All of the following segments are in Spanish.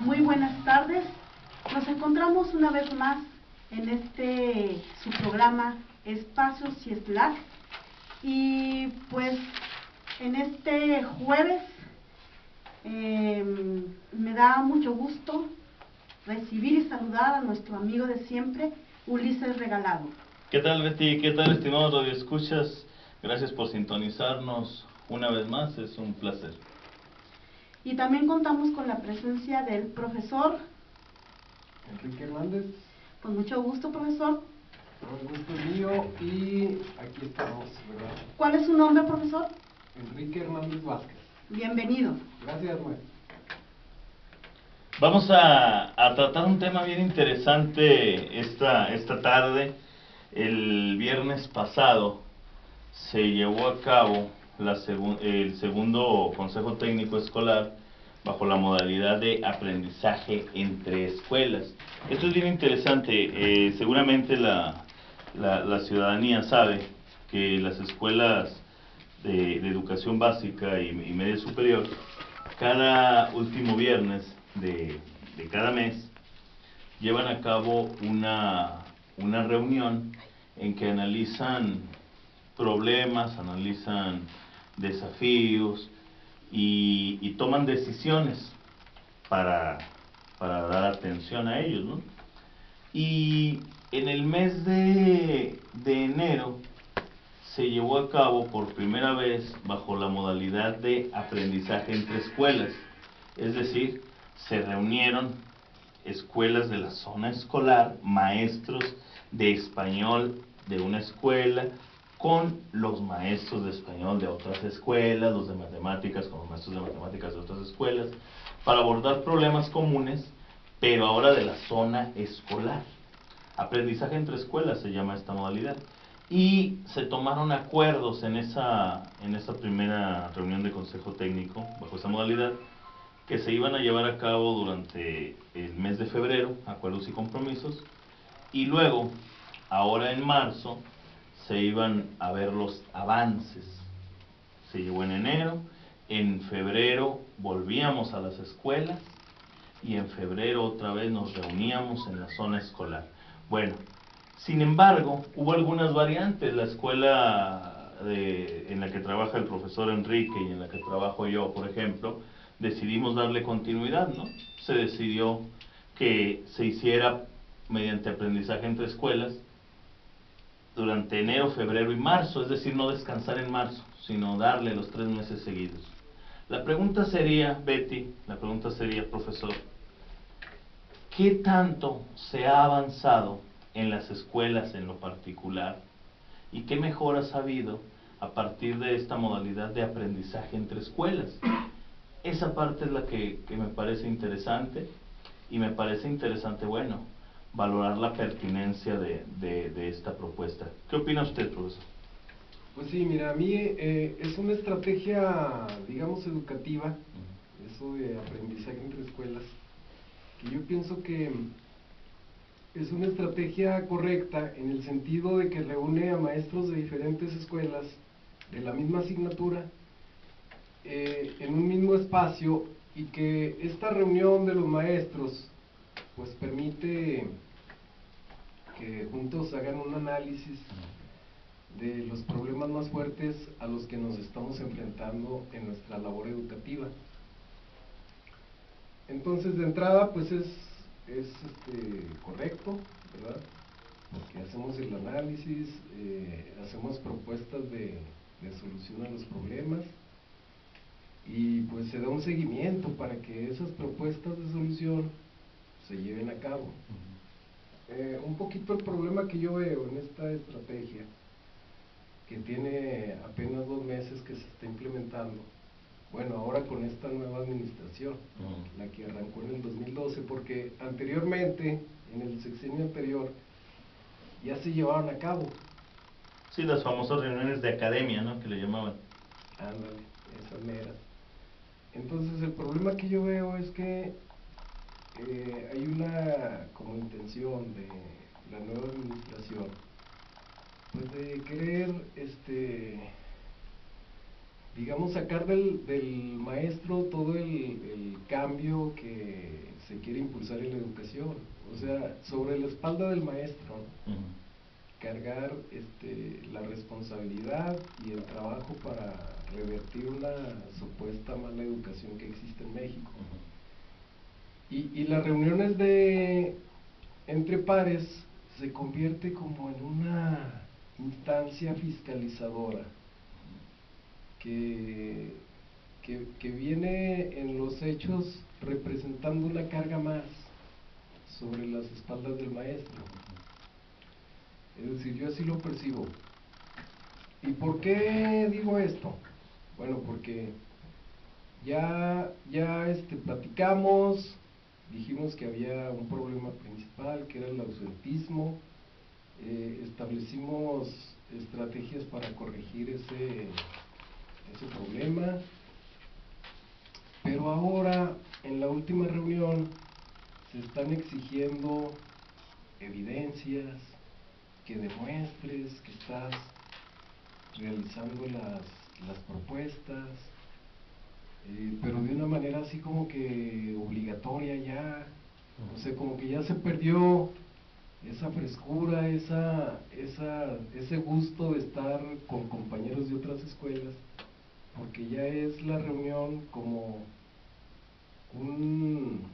Muy buenas tardes. Nos encontramos una vez más en su programa Espacio CIESLAC, y pues en este jueves me da mucho gusto recibir y saludar a nuestro amigo de siempre, Ulises Regalado. ¿Qué tal, Betty? ¿Qué tal, estimados radioescuchas? Gracias por sintonizarnos una vez más, es un placer. Y también contamos con la presencia del profesor Enrique Hernández. Con mucho gusto, profesor. El gusto es mío y aquí estamos, ¿verdad? ¿Cuál es su nombre, profesor? Enrique Hernández Vázquez. Bienvenido. Gracias, maestro. Vamos a tratar un tema bien interesante esta tarde. El viernes pasado se llevó a cabo el segundo Consejo Técnico Escolar bajo la modalidad de aprendizaje entre escuelas. Esto es bien interesante. Seguramente la ciudadanía sabe que las escuelas de educación básica y media superior, cada último viernes de cada mes, llevan a cabo una reunión en que analizan problemas, analizan desafíos y toman decisiones para dar atención a ellos, ¿no? Y en el mes de enero se llevó a cabo por primera vez bajo la modalidad de aprendizaje entre escuelas, es decir, se reunieron escuelas de la zona escolar, maestros de español de una escuela con los maestros de español de otras escuelas, los de matemáticas con los maestros de matemáticas de otras escuelas, para abordar problemas comunes, pero ahora de la zona escolar. Aprendizaje entre escuelas se llama esta modalidad. Y se tomaron acuerdos en esa primera reunión de consejo técnico bajo esa modalidad, que se iban a llevar a cabo durante el mes de febrero, acuerdos y compromisos, y luego, ahora en marzo, se iban a ver los avances. Se llevó en enero, en febrero volvíamos a las escuelas, y en febrero otra vez nos reuníamos en la zona escolar. Bueno, sin embargo, hubo algunas variantes. La escuela en la que trabaja el profesor Enrique y en la que trabajo yo, por ejemplo, decidimos darle continuidad, ¿no? Se decidió que se hiciera mediante aprendizaje entre escuelas durante enero, febrero y marzo, es decir, no descansar en marzo, sino darle los 3 meses seguidos. La pregunta sería, Betty, profesor, ¿qué tanto se ha avanzado en las escuelas en lo particular y qué mejoras ha habido a partir de esta modalidad de aprendizaje entre escuelas? Esa parte es la que me parece interesante, y me parece interesante, bueno, valorar la pertinencia de esta propuesta. ¿Qué opina usted, profesor? Pues sí, mira, a mí es una estrategia, digamos, educativa, eso de aprendizaje entre escuelas, que yo pienso que es una estrategia correcta en el sentido de que reúne a maestros de diferentes escuelas de la misma asignatura en un mismo espacio, y que esta reunión de los maestros pues permite que juntos hagan un análisis de los problemas más fuertes a los que nos estamos enfrentando en nuestra labor educativa. Entonces, de entrada, pues es correcto, ¿verdad? Porque hacemos el análisis, hacemos propuestas de solución a los problemas, y pues se da un seguimiento para que esas propuestas de solución se lleven a cabo. Un poquito el problema que yo veo en esta estrategia, que tiene apenas 2 meses que se está implementando, bueno, ahora con esta nueva administración, la que arrancó en el 2012, porque anteriormente, en el sexenio anterior, ya se llevaban a cabo. Sí, las famosas reuniones de academia, ¿no?, que le llamaban. Ándale, esas meras. Entonces el problema que yo veo es que hay una como intención de la nueva administración, pues de querer digamos, sacar del maestro todo el cambio que se quiere impulsar en la educación. O sea, sobre la espalda del maestro, ¿no? Cargar la responsabilidad y el trabajo para revertir una supuesta mala educación que existe en México. Y las reuniones entre pares se convierte como en una instancia fiscalizadora que viene en los hechos representando una carga más sobre las espaldas del maestro. Es decir, yo así lo percibo. ¿Y por qué digo esto? Bueno, porque ya platicamos, dijimos que había un problema principal, que era el ausentismo, establecimos estrategias para corregir ese problema, pero ahora, en la última reunión, se están exigiendo evidencias, que demuestres que estás realizando las propuestas, pero de una manera así como que obligatoria ya. O sea, como que ya se perdió esa frescura, ese gusto de estar con compañeros de otras escuelas, porque ya es la reunión como un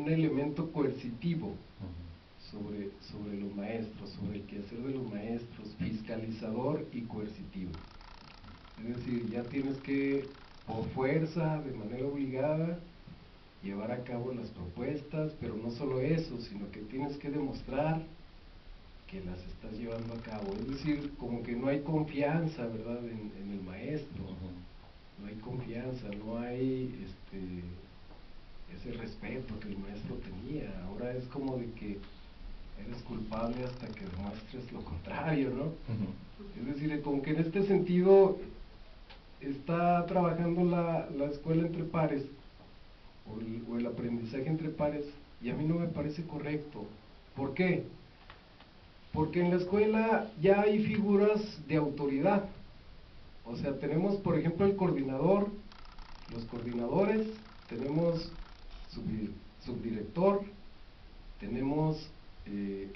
elemento coercitivo sobre los maestros, sobre el quehacer de los maestros, fiscalizador y coercitivo. Es decir, ya tienes que, por fuerza, de manera obligada, llevar a cabo las propuestas, pero no solo eso, sino que tienes que demostrar que las estás llevando a cabo. Es decir, como que no hay confianza, ¿verdad?, en el maestro. No hay confianza, no hay ese respeto que el maestro tenía. Ahora es como de que eres culpable hasta que demuestres lo contrario, ¿no? Es decir, como que en este sentido está trabajando la escuela entre pares, o el aprendizaje entre pares, y a mí no me parece correcto. ¿Por qué? Porque en la escuela ya hay figuras de autoridad. O sea, tenemos, por ejemplo, el coordinador, los coordinadores, tenemos subdirector, tenemos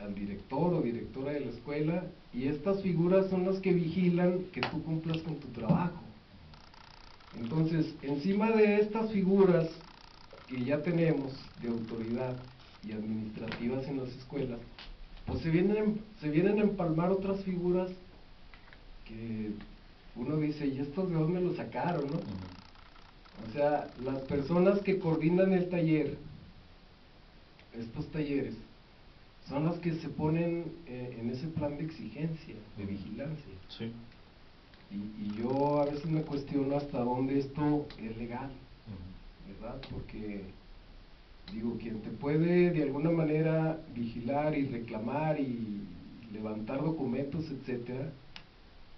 al director o directora de la escuela, y estas figuras son las que vigilan que tú cumplas con tu trabajo. Entonces, encima de estas figuras que ya tenemos de autoridad y administrativas en las escuelas, pues se vienen a empalmar otras figuras que uno dice, ¿y estos de dónde lo sacaron, no? O sea, las personas que coordinan el taller, estos talleres, son las que se ponen en ese plan de exigencia, de vigilancia. Sí. Y yo a veces me cuestiono hasta dónde esto es legal, ¿verdad? Porque, digo, quien te puede de alguna manera vigilar y reclamar y levantar documentos, etcétera,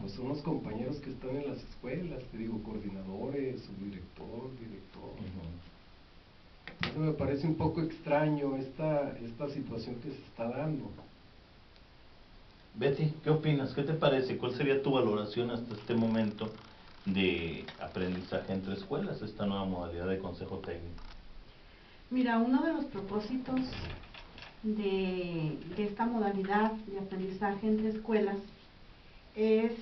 pues son los compañeros que están en las escuelas, te digo, coordinadores, subdirector, director. Eso me parece un poco extraño, esta situación que se está dando. Betty, ¿qué opinas? ¿Qué te parece? ¿Cuál sería tu valoración hasta este momento de aprendizaje entre escuelas, esta nueva modalidad de consejo técnico? Mira, uno de los propósitos de esta modalidad de aprendizaje entre escuelas es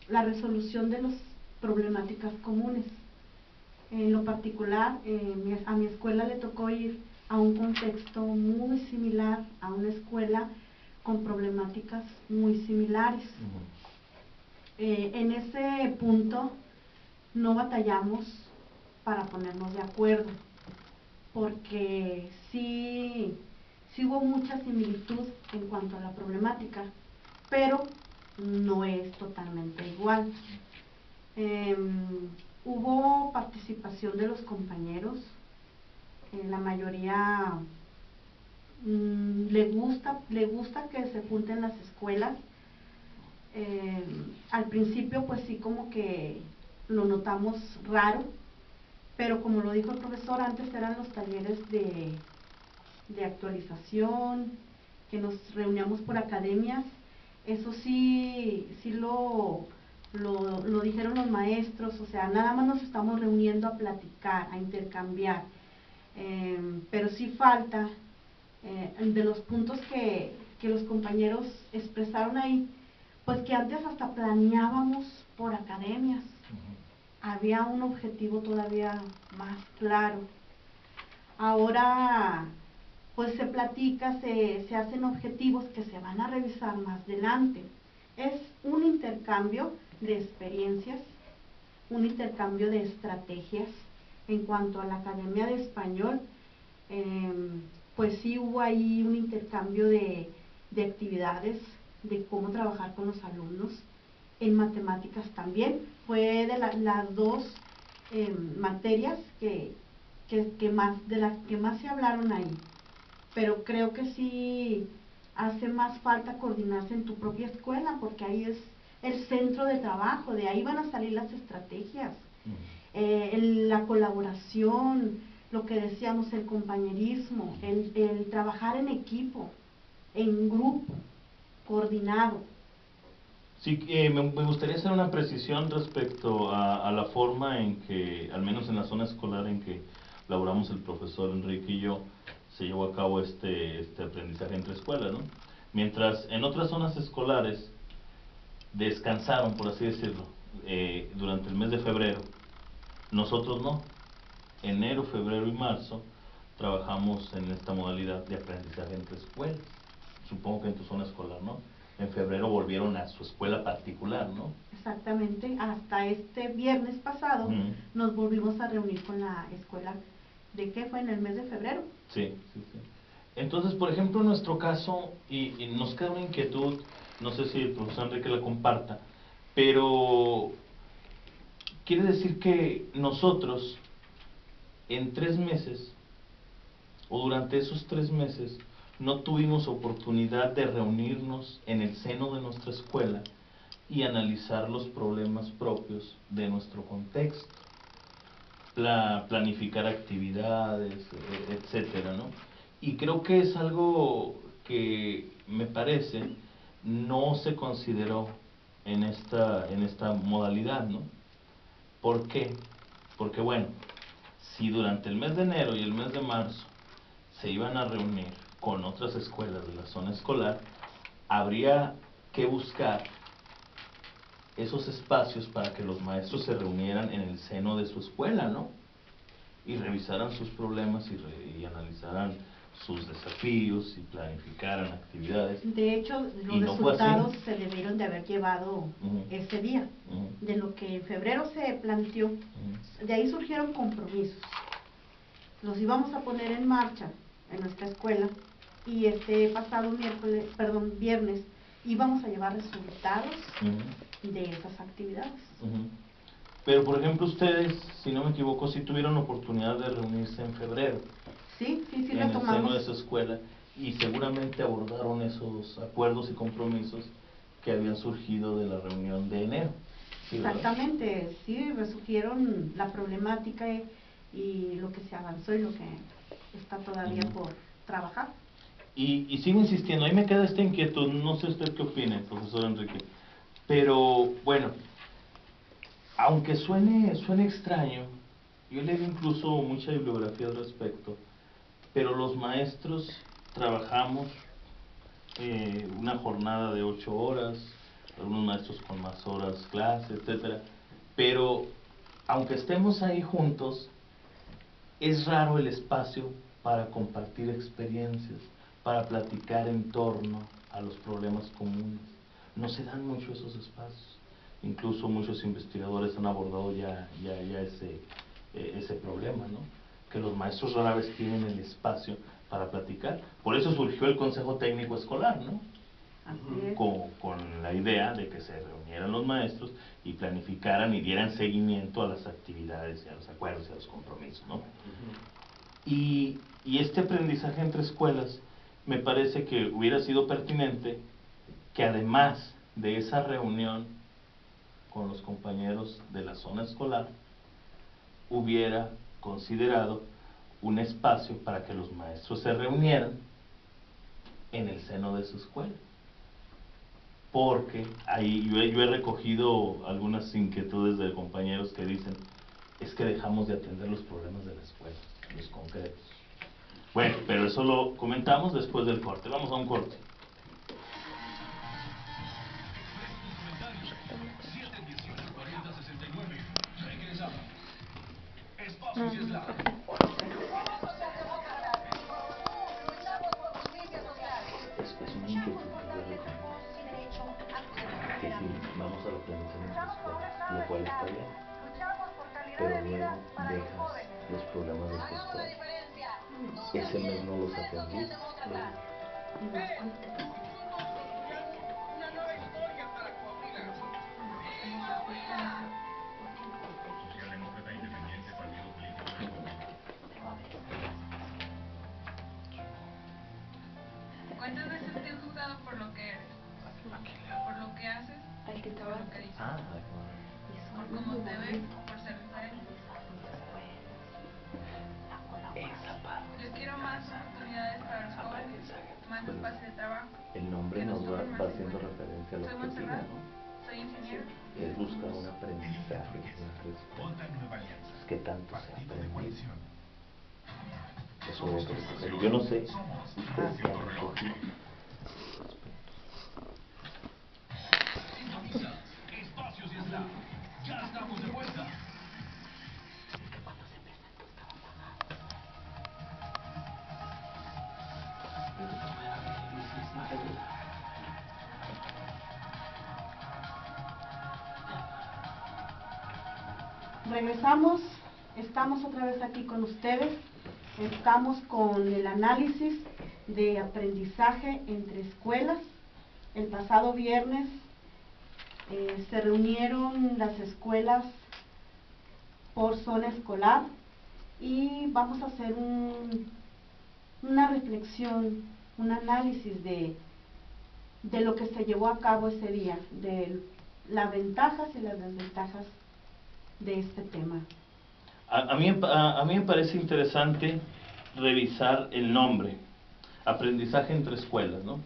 la resolución de las problemáticas comunes. En lo particular, a mi escuela le tocó ir a un contexto muy similar, a una escuela con problemáticas muy similares. En ese punto no batallamos para ponernos de acuerdo, porque sí hubo mucha similitud en cuanto a la problemática, pero no es totalmente igual. Hubo participación de los compañeros, la mayoría le gusta que se junten las escuelas. Al principio pues sí, como que lo notamos raro, pero como lo dijo el profesor, antes eran los talleres de actualización, que nos reuníamos por academias. Eso sí lo lo dijeron los maestros, o sea, nada más nos estamos reuniendo a platicar, a intercambiar, pero sí falta de los puntos que los compañeros expresaron ahí, pues que antes hasta planeábamos por academias, había un objetivo todavía más claro. Ahora pues se platica, se hacen objetivos que se van a revisar más adelante. Es un intercambio de experiencias, un intercambio de estrategias. En cuanto a la Academia de Español, pues sí hubo ahí un intercambio de actividades, de cómo trabajar con los alumnos. En matemáticas también, fue de las dos materias de las que más se hablaron ahí. Pero creo que sí hace más falta coordinarse en tu propia escuela, porque ahí es el centro de trabajo, de ahí van a salir las estrategias, la colaboración, lo que decíamos, el compañerismo, el trabajar en equipo, en grupo, coordinado. Sí, me gustaría hacer una precisión respecto a la forma en que, al menos en la zona escolar en que laboramos el profesor Enrique y yo, se llevó a cabo este aprendizaje entre escuelas, ¿no? Mientras en otras zonas escolares descansaron, por así decirlo, durante el mes de febrero, nosotros no. Enero, febrero y marzo trabajamos en esta modalidad de aprendizaje entre escuelas. Supongo que en tu zona escolar, ¿no? En febrero volvieron a su escuela particular, ¿no? Exactamente, hasta este viernes pasado nos volvimos a reunir con la escuela. ¿De qué fue? En el mes de febrero. Sí, sí, sí. Entonces, por ejemplo, en nuestro caso, y nos queda una inquietud, no sé si el profesor Enrique la comparta, pero quiere decir que nosotros en 3 meses, o durante esos 3 meses, no tuvimos oportunidad de reunirnos en el seno de nuestra escuela y analizar los problemas propios de nuestro contexto, planificar actividades, etcétera, ¿no? Y creo que es algo que me parece no se consideró en esta modalidad, ¿no? ¿Por qué? Porque bueno, si durante el mes de enero y el mes de marzo se iban a reunir con otras escuelas de la zona escolar, habría que buscar esos espacios para que los maestros se reunieran en el seno de su escuela, ¿no? Y revisaran sus problemas y analizaran sus desafíos y planificaran actividades. De hecho, los resultados se debieron de haber llevado ese día, de lo que en febrero se planteó. De ahí surgieron compromisos. Los íbamos a poner en marcha en nuestra escuela y este pasado viernes íbamos a llevar resultados de esas actividades. Pero por ejemplo ustedes, si no me equivoco, sí tuvieron oportunidad de reunirse en febrero. Sí, en el seno de esa escuela, y seguramente abordaron esos acuerdos y compromisos que habían surgido de la reunión de enero. ¿Sí, exactamente, sí, resurgieron la problemática y lo que se avanzó y lo que está todavía por trabajar. Y sigo insistiendo, ahí me queda esta inquietud, no sé usted qué opine, profesor Enrique, pero bueno, aunque suene extraño, yo leí incluso mucha bibliografía al respecto, pero los maestros trabajamos una jornada de 8 horas, algunos maestros con más horas, clase, etcétera. Pero aunque estemos ahí juntos, es raro el espacio para compartir experiencias, para platicar en torno a los problemas comunes. No se dan mucho esos espacios. Incluso muchos investigadores han abordado ya ese problema, ¿no? Que los maestros rara vez tienen el espacio para platicar. Por eso surgió el Consejo Técnico Escolar, ¿no? Con la idea de que se reunieran los maestros y planificaran y dieran seguimiento a las actividades y a los acuerdos y a los compromisos, ¿no? Y este aprendizaje entre escuelas me parece que hubiera sido pertinente que además de esa reunión con los compañeros de la zona escolar hubiera considerado un espacio para que los maestros se reunieran en el seno de su escuela. porque ahí yo he recogido algunas inquietudes de compañeros que dicen, es que dejamos de atender los problemas de la escuela, los concretos. Bueno, pero eso lo comentamos después del corte. Vamos a un corte. Es una inquietud que sí, vamos a aprendizaje en la escuela, lo cual está bien, pero luego dejas los problemas de tu escuela. Ese mes no los aprendiste. ¿Cuántas veces te han juzgado por lo que eres? ¿Por lo que haces? ¿Por lo que dices? ¿Por cómo te ves? ¿Por ser diferente? Les quiero más oportunidades para los jóvenes, más espacio de trabajo. El nombre nos va haciendo referencia a lo Soy que sigue, Montserrat, ¿no? soy ingeniero. Es buscar un aprendizaje entre escuelas. ¿Qué tanto se aprende? Eso voy a recoger. Yo no sé, ustedes que han recogido. Espacios y Slam. Ya estamos de vuelta. Regresamos, estamos otra vez aquí con ustedes, estamos con el análisis de aprendizaje entre escuelas. El pasado viernes se reunieron las escuelas por zona escolar y vamos a hacer una reflexión, un análisis de lo que se llevó a cabo ese día, de las ventajas y las desventajas de este tema. A mí me parece interesante revisar el nombre, aprendizaje entre escuelas, ¿no?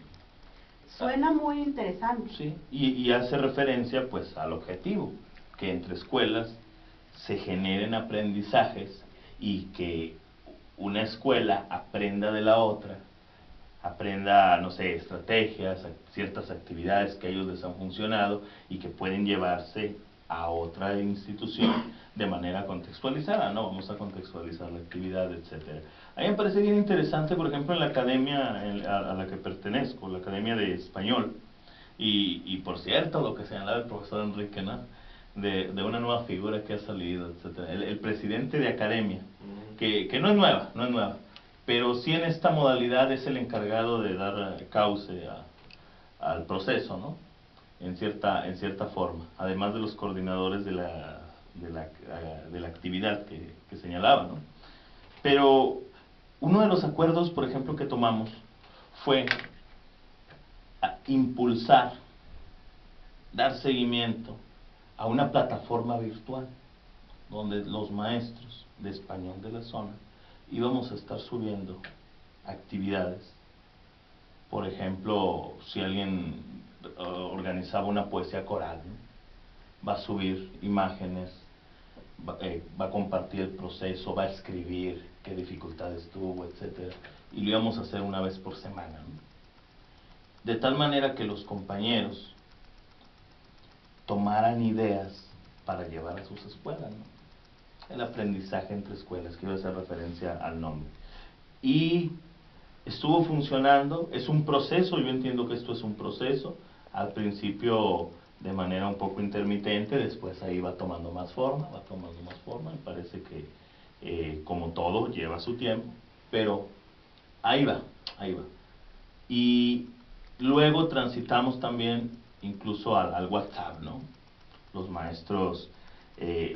Suena muy interesante. Sí, y hace referencia pues al objetivo, que entre escuelas se generen aprendizajes y que una escuela aprenda de la otra, aprenda, no sé, estrategias, ciertas actividades que a ellos les han funcionado y que pueden llevarse a otra institución de manera contextualizada, ¿no? Vamos a contextualizar la actividad, etcétera. A mí me parece bien interesante, por ejemplo, en la academia a la que pertenezco, la Academia de Español, y por cierto, lo que señalaba el profesor Enrique, ¿no? De una nueva figura que ha salido, etcétera. El presidente de academia, que no es nueva, no es nueva, pero sí en esta modalidad es el encargado de dar cauce al proceso, ¿no? En cierta forma, además de los coordinadores de la actividad que señalaba, ¿no? Pero uno de los acuerdos, por ejemplo, que tomamos fue impulsar, dar seguimiento a una plataforma virtual donde los maestros de español de la zona íbamos a estar subiendo actividades. Por ejemplo, si alguien organizaba una poesía coral, ¿no? Va a subir imágenes, va a compartir el proceso, va a escribir qué dificultades tuvo, etcétera, y lo íbamos a hacer una vez por semana, ¿no? De tal manera que los compañeros tomaran ideas para llevar a sus escuelas, ¿no? El aprendizaje entre escuelas, quiero hacer referencia al nombre. Y estuvo funcionando, es un proceso, yo entiendo que esto es un proceso, al principio de manera un poco intermitente, después ahí va tomando más forma, me parece que como todo lleva su tiempo, pero ahí va. Y luego transitamos también incluso al WhatsApp, ¿no? Los maestros,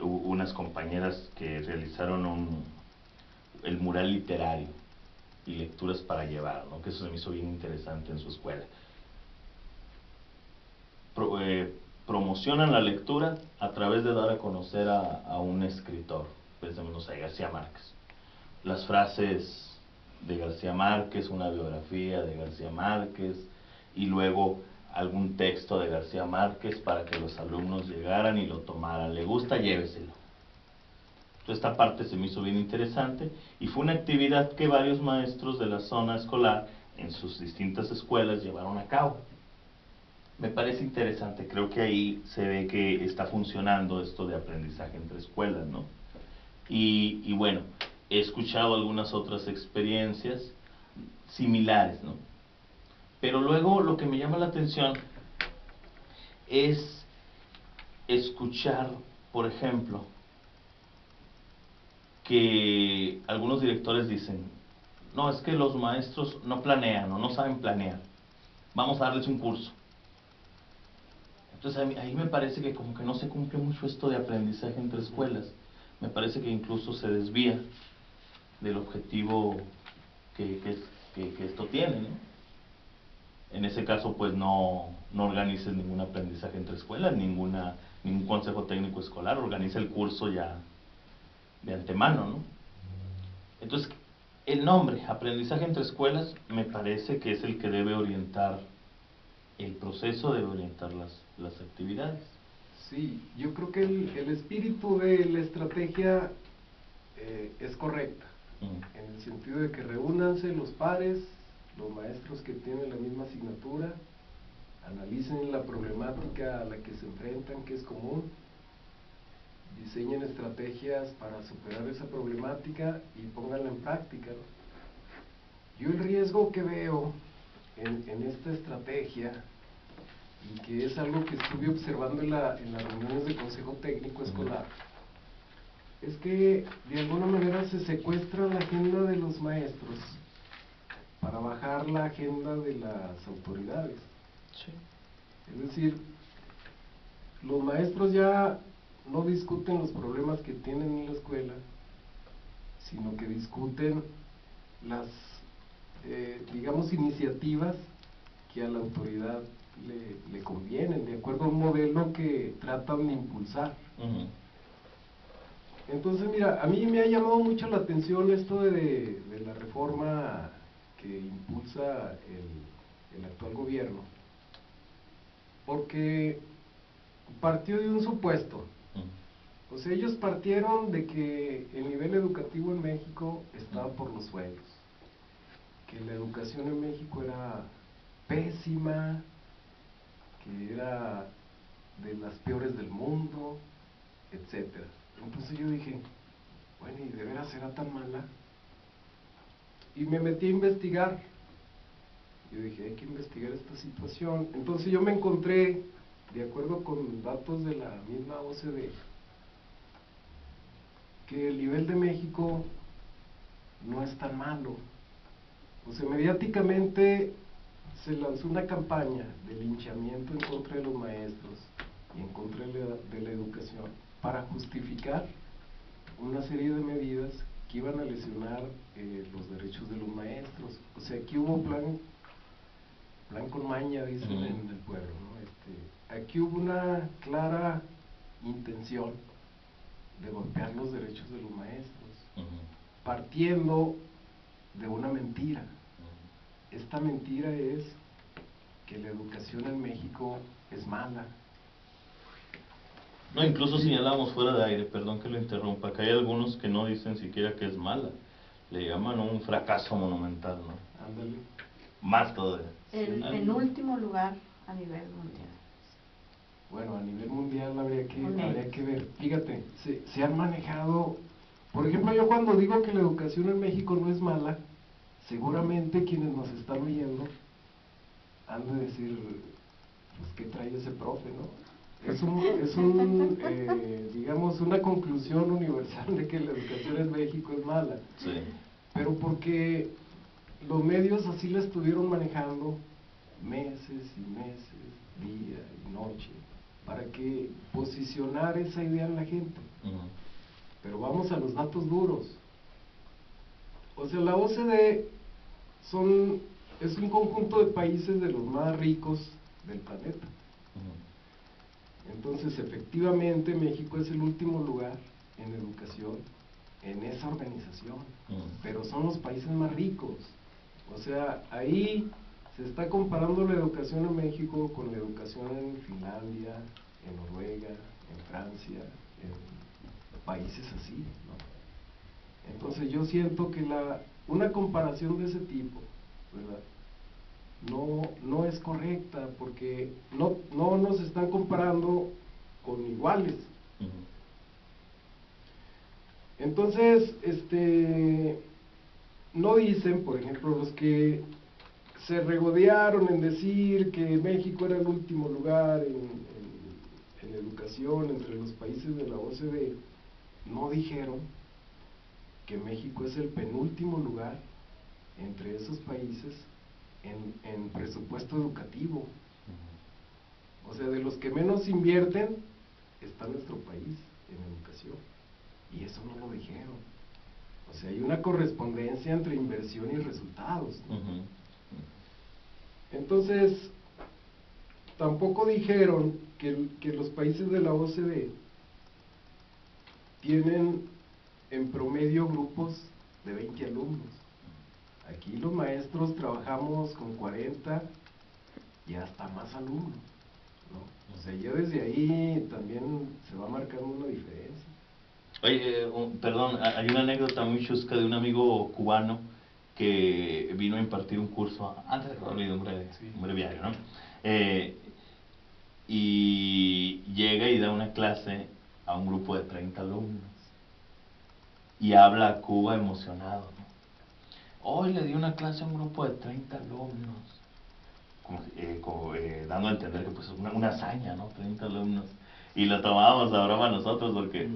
unas compañeras que realizaron el mural literario y lecturas para llevar, ¿no? Que eso se me hizo bien interesante en su escuela. Promocionan la lectura a través de dar a conocer a un escritor, pensemos en García Márquez. Las frases de García Márquez, una biografía de García Márquez, y luego algún texto de García Márquez para que los alumnos llegaran y lo tomaran. ¿Le gusta? Lléveselo. Entonces esta parte se me hizo bien interesante y fue una actividad que varios maestros de la zona escolar en sus distintas escuelas llevaron a cabo. Me parece interesante, creo que ahí se ve que está funcionando esto de aprendizaje entre escuelas, ¿no? Y bueno, he escuchado algunas otras experiencias similares, ¿no? Pero luego lo que me llama la atención es escuchar, por ejemplo, que algunos directores dicen, no, es que los maestros no planean o no saben planear, vamos a darles un curso. Entonces ahí me parece que como que no se cumple mucho esto de aprendizaje entre escuelas, me parece que incluso se desvía del objetivo que esto tiene, ¿no? En ese caso pues no organices ningún aprendizaje entre escuelas, ningún consejo técnico escolar, organiza el curso ya de antemano, ¿no? Entonces el nombre, aprendizaje entre escuelas, me parece que es el que debe orientar el proceso, debe orientar las actividades. Sí, yo creo que el espíritu de la estrategia es correcta, en el sentido de que reúnanse los pares, los maestros que tienen la misma asignatura, analicen la problemática a la que se enfrentan, que es común, diseñen estrategias para superar esa problemática y pónganla en práctica, ¿no? Yo el riesgo que veo en esta estrategia, y que es algo que estuve observando en las reuniones de consejo técnico escolar, es que de alguna manera se secuestra la agenda de los maestros para bajar la agenda de las autoridades. Sí. Es decir, los maestros ya no discuten los problemas que tienen en la escuela, sino que discuten las, digamos, iniciativas que a la autoridad le convienen, de acuerdo a un modelo que tratan de impulsar. Entonces, mira, a mí me ha llamado mucho la atención esto de la reforma que impulsa el actual gobierno, porque partió de un supuesto. O sea, ellos partieron de que el nivel educativo en México estaba por los suelos, que la educación en México era pésima, que era de las peores del mundo, etcétera. Entonces yo dije, bueno, ¿y de veras será tan mala? Y me metí a investigar. Yo dije, hay que investigar esta situación. Entonces yo me encontré, de acuerdo con datos de la misma OCDE, que el nivel de México no es tan malo. O sea, mediáticamente se lanzó una campaña de linchamiento en contra de los maestros y en contra de la educación para justificar una serie de medidas que iban a lesionar los derechos de los maestros. O sea, aquí hubo plan con maña, dicen en el pueblo, ¿no? Aquí hubo una clara intención de golpear los derechos de los maestros, partiendo de una mentira. Esta mentira es que la educación en México es mala. No, incluso señalamos fuera de aire, perdón que lo interrumpa, que hay algunos que no dicen siquiera que es mala, le llaman un fracaso monumental, ¿no? Ándale. Más todavía. El penúltimo lugar a nivel mundial. Bueno, a nivel mundial habría que ver. Fíjate, se han manejado, por ejemplo, yo cuando digo que la educación en México no es mala, seguramente quienes nos están viendo han de decir, pues, ¿qué trae ese profe, no? Digamos, una conclusión universal de que la educación en México es mala. Sí. Pero porque los medios así la estuvieron manejando meses y meses, día y noche, para que posicionar esa idea en la gente. Pero vamos a los datos duros. O sea, la OCDE es un conjunto de países de los más ricos del planeta. Entonces, efectivamente, México es el último lugar en educación en esa organización, pero son los países más ricos. O sea, ahí se está comparando la educación en México con la educación en Finlandia, en Noruega, en Francia, en países así, ¿no? Entonces yo siento que una comparación de ese tipo, ¿verdad?, no es correcta, porque no nos están comparando con iguales. Entonces, no dicen, por ejemplo, los que se regodearon en decir que México era el último lugar en educación entre los países de la OCDE, no dijeron que México es el penúltimo lugar entre esos países en presupuesto educativo. O sea, de los que menos invierten está nuestro país en educación, y eso no lo dijeron. O sea, hay una correspondencia entre inversión y resultados, ¿no? Entonces, tampoco dijeron que los países de la OCDE tienen en promedio grupos de 20 alumnos. Aquí los maestros trabajamos con 40 y hasta más alumnos, ¿no? O sea, ya desde ahí también se va marcando una diferencia. Oye, perdón, hay una anécdota muy chusca de un amigo cubano que vino a impartir un curso, antes de que olvide, un breviario, ¿no? Y llega y da una clase a un grupo de 30 alumnos y habla a Cuba emocionado, ¿no? Hoy le di una clase a un grupo de 30 alumnos, dando a entender que pues es una hazaña, ¿no? 30 alumnos. Y lo tomábamos a broma nosotros porque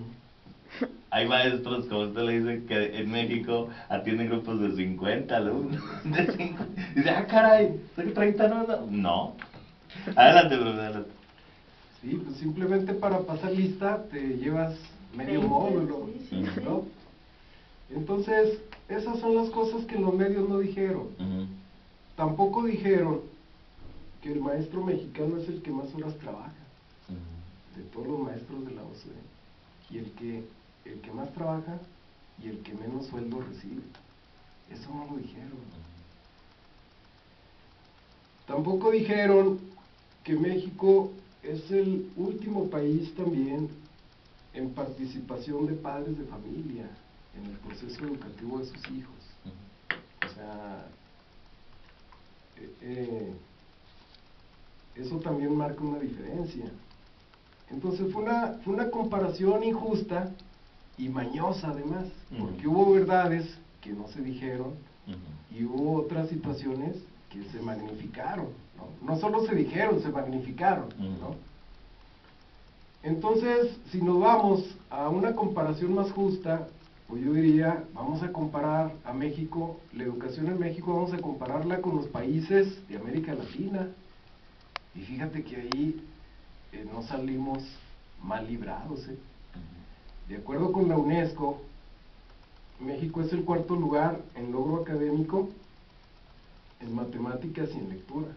hay maestros, como usted le dice, que en México atienden grupos de 50 alumnos. Dice, ah, caray, 30 alumnos. No. Adelante, profesor, adelante. Sí, pues simplemente para pasar lista te llevas medio módulo, ¿no? Entonces, esas son las cosas que los medios no dijeron. Tampoco dijeron que el maestro mexicano es el que más horas trabaja, de todos los maestros de la OCDE, y el que más trabaja y el que menos sueldo recibe. Eso no lo dijeron. Tampoco dijeron que México es el último país también en participación de padres de familia en el proceso educativo de sus hijos. O sea, eso también marca una diferencia. Entonces fue una comparación injusta y mañosa además, porque hubo verdades que no se dijeron y hubo otras situaciones que se magnificaron, ¿no? No solo se dijeron, se magnificaron, ¿no? Entonces, si nos vamos a una comparación más justa, pues yo diría, vamos a comparar a México, la educación en México, vamos a compararla con los países de América Latina, y fíjate que ahí no salimos mal librados, ¿eh? De acuerdo con la UNESCO, México es el cuarto lugar en logro académico, en matemáticas y en lectura.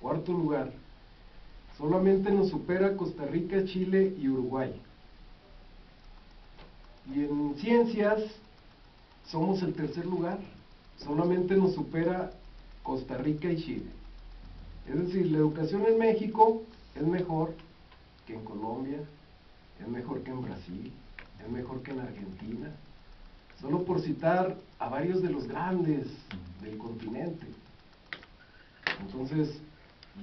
Cuarto lugar. Solamente nos supera Costa Rica, Chile y Uruguay. Y en ciencias somos el tercer lugar. Solamente nos supera Costa Rica y Chile. Es decir, la educación en México es mejor que en Colombia, es mejor que en Brasil, es mejor que en Argentina, solo por citar a varios de los grandes del continente. Entonces,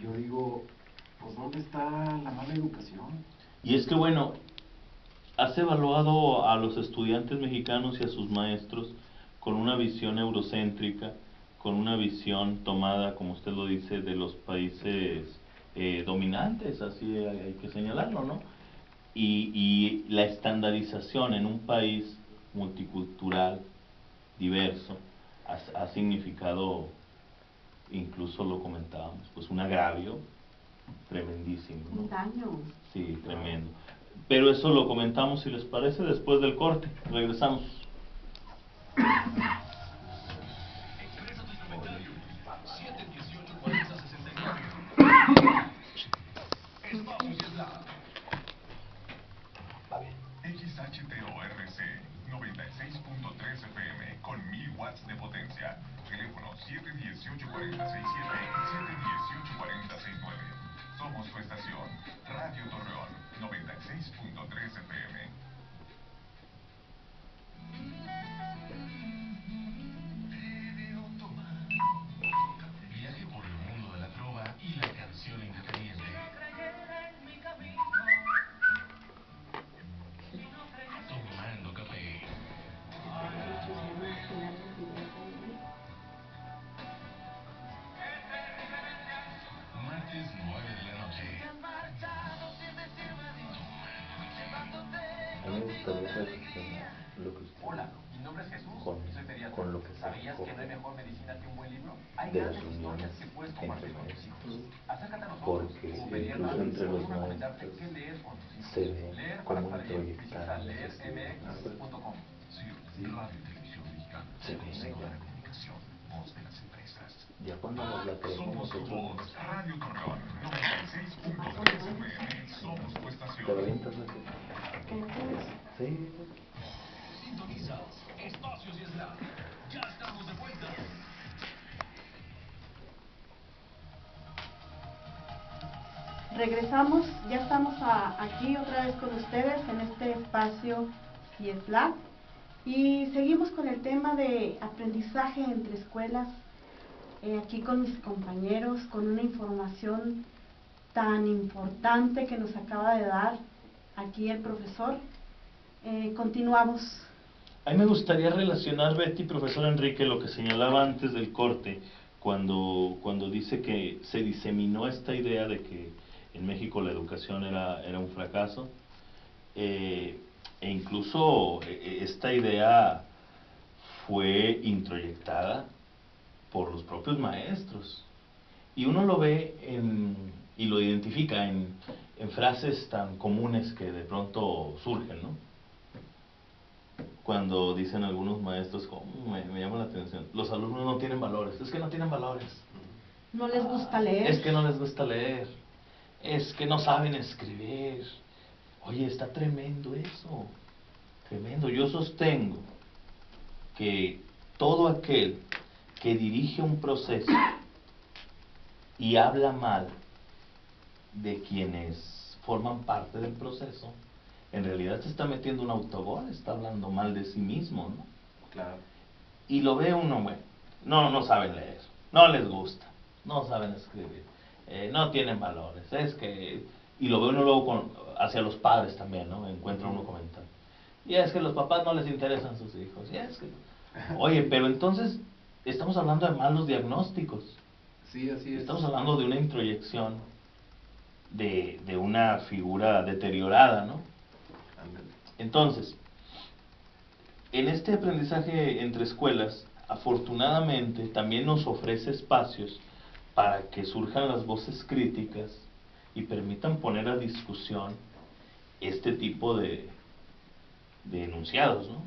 yo digo, pues ¿dónde está la mala educación? Y es que bueno, has evaluado a los estudiantes mexicanos y a sus maestros con una visión eurocéntrica, con una visión tomada, como usted lo dice, de los países dominantes, así hay que señalarlo, ¿no? Y la estandarización en un país multicultural, diverso, ha significado, incluso lo comentábamos, pues un agravio tremendísimo, ¿no? Un daño. Sí, tremendo. Pero eso lo comentamos, si les parece, después del corte. Regresamos. Expresa tus comentarios. 718-40-69. Espacio Islam. XHTORC 96.3 FM con 1000 watts de potencia. Teléfono 718-4067 y 718-4069. Somos tu estación, Radio Torreón, 96.3 FM. Viaje por el mundo de la trova y la canción independiente. Tomando café. Martes 9 de la noche. A mí me gustaría reflexionar lo que usted Hola, mi nombre es Jesús con, y soy pediatra. con lo que se ¿Sabías que no hay recoge mejor medicina que un buen libro? Hay de las grandes reuniones historias que puedes entre compartir con tus hijos. maestros, Acércate a nosotros porque como pediatra incluso entre los podemos recomendarte maestros qué leer con tus hijos. se ve Leer cómo para saber. introyectar Visita los leermx.com. Radio y Televisión Mexicana. se ve Consejo de ya. la Comunicación. Voz de las empresas. Ya cuando nos la creemos Somos tu nosotros, voz, Radio Torreón, 96.3 FM. Somos tu te estación. revientas la que... Sí. Sintoniza Espacios y Slam. Ya estamos de vuelta. Regresamos, ya estamos aquí otra vez con ustedes en este espacio CIESLAB y seguimos con el tema de aprendizaje entre escuelas, aquí con mis compañeros, con una información tan importante que nos acaba de dar aquí el profesor. Continuamos. A mí me gustaría relacionar, Betty, profesor Enrique, lo que señalaba antes del corte, cuando dice que se diseminó esta idea de que en México la educación era un fracaso, e incluso esta idea fue introyectada por los propios maestros. Y uno lo ve y lo identifica en frases tan comunes que de pronto surgen, ¿no? Cuando dicen algunos maestros, como me llama la atención, los alumnos no tienen valores. Es que no tienen valores. No les gusta leer. Es que no les gusta leer. Es que no saben escribir. Oye, está tremendo eso. Tremendo. Yo sostengo que todo aquel que dirige un proceso y habla mal de quienes forman parte del proceso, en realidad se está metiendo un autogol, está hablando mal de sí mismo, ¿no? Claro. Y lo ve uno, bueno, no saben leer, no les gusta, no saben escribir, no tienen valores, es que... Y lo ve uno luego hacia los padres también, ¿no? Encuentra uno comentando. Y es que los papás no les interesan sus hijos, y es que... Oye, pero entonces estamos hablando de malos diagnósticos. Sí, así es. Estamos hablando de una introyección de una figura deteriorada, ¿no? Entonces, en este aprendizaje entre escuelas, afortunadamente también nos ofrece espacios para que surjan las voces críticas y permitan poner a discusión este tipo de enunciados, ¿no?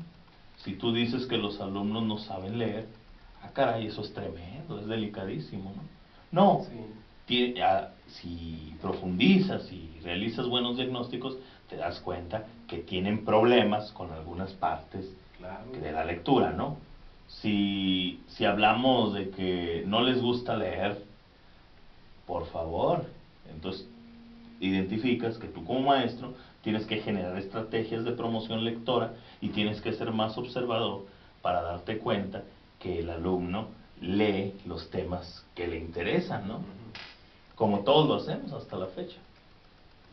Si tú dices que los alumnos no saben leer, caray, eso es tremendo, es delicadísimo, ¿no? No, Sí. si profundizas y realizas buenos diagnósticos, te das cuenta que tienen problemas con algunas partes Claro. de la lectura, ¿no? Si hablamos de que no les gusta leer, por favor, entonces identificas que tú como maestro tienes que generar estrategias de promoción lectora y tienes que ser más observador para darte cuenta que el alumno lee los temas que le interesan, ¿no? Como todos lo hacemos hasta la fecha.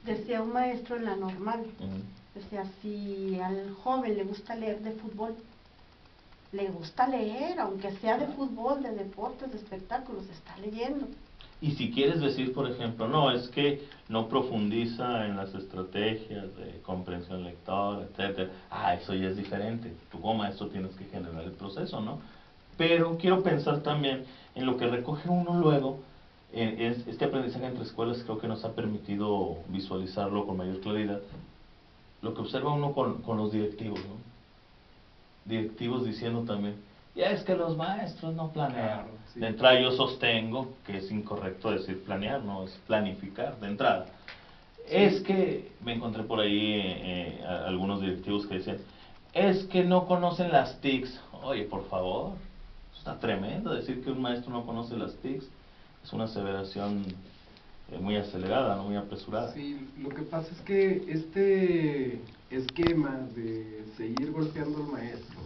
Decía un maestro en la normal, decía, si al joven le gusta leer de fútbol, le gusta leer, aunque sea de fútbol, de deportes, de espectáculos, está leyendo. Y si quieres decir, por ejemplo, no, es que no profundiza en las estrategias de comprensión lectora, etcétera, eso ya es diferente. Tú como maestro tienes que generar el proceso, ¿no? Pero quiero pensar también en lo que recoge uno luego. Este aprendizaje entre escuelas creo que nos ha permitido visualizarlo con mayor claridad. Lo que observa uno con los directivos, ¿no? Directivos diciendo también, ya es que los maestros no planean. Claro, sí. De entrada yo sostengo que es incorrecto decir planear, no es planificar, de entrada. Sí. Es que me encontré por ahí algunos directivos que decían, es que no conocen las TICs. Oye, por favor, está tremendo decir que un maestro no conoce las TICs. Es una aseveración muy acelerada, no muy apresurada. Sí, lo que pasa es que este esquema de seguir golpeando al maestro,